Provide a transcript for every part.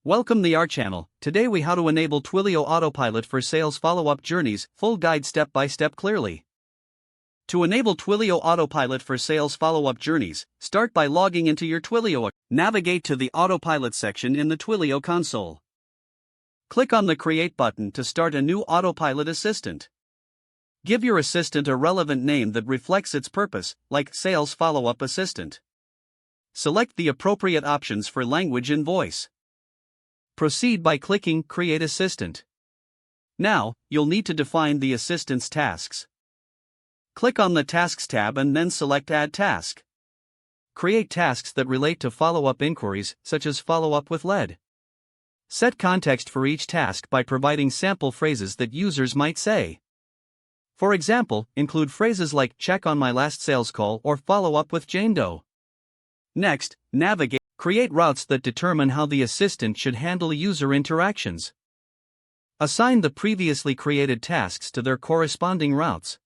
Welcome to our channel. Today we how to enable Twilio Autopilot for sales follow-up journeys, full guide step by step clearly. To enable Twilio Autopilot for sales follow-up journeys, start by logging into your Twilio. Navigate to the Autopilot section in the Twilio console. Click on the Create button to start a new Autopilot assistant. Give your assistant a relevant name that reflects its purpose, like Sales Follow-up Assistant. Select the appropriate options for language and voice. Proceed by clicking Create Assistant. Now, you'll need to define the assistant's tasks. Click on the Tasks tab and then select Add Task. Create tasks that relate to follow-up inquiries, such as follow-up with lead. Set context for each task by providing sample phrases that users might say. For example, include phrases like check on my last sales call or follow up with Jane Doe. Next, create routes that determine how the assistant should handle user interactions. Assign the previously created tasks to their corresponding routes.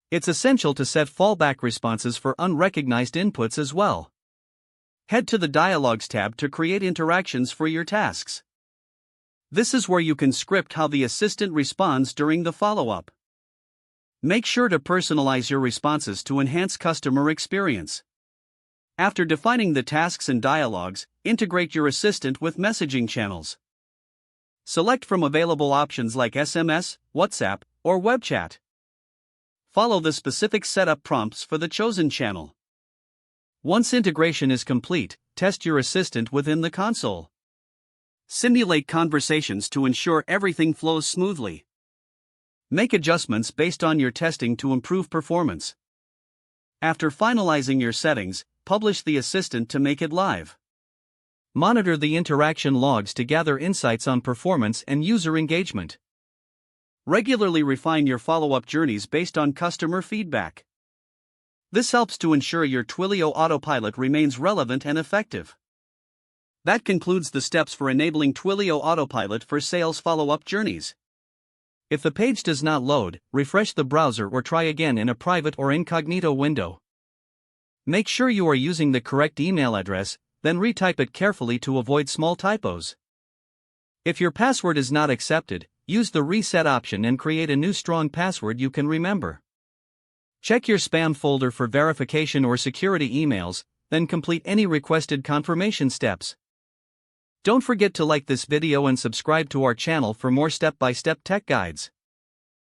It's essential to set fallback responses for unrecognized inputs as well. Head to the Dialogues tab to create interactions for your tasks. This is where you can script how the assistant responds during the follow-up. Make sure to personalize your responses to enhance customer experience. After defining the tasks and dialogues, integrate your assistant with messaging channels. Select from available options like SMS, WhatsApp, or web chat. Follow the specific setup prompts for the chosen channel. Once integration is complete, test your assistant within the console. Simulate conversations to ensure everything flows smoothly. Make adjustments based on your testing to improve performance. After finalizing your settings, publish the assistant to make it live. Monitor the interaction logs to gather insights on performance and user engagement. Regularly refine your follow-up journeys based on customer feedback. This helps to ensure your Twilio Autopilot remains relevant and effective. That concludes the steps for enabling Twilio Autopilot for sales follow-up journeys. If the page does not load, refresh the browser or try again in a private or incognito window. Make sure you are using the correct email address, then retype it carefully to avoid small typos. If your password is not accepted, use the reset option and create a new strong password you can remember. Check your spam folder for verification or security emails, then complete any requested confirmation steps. Don't forget to like this video and subscribe to our channel for more step-by-step tech guides.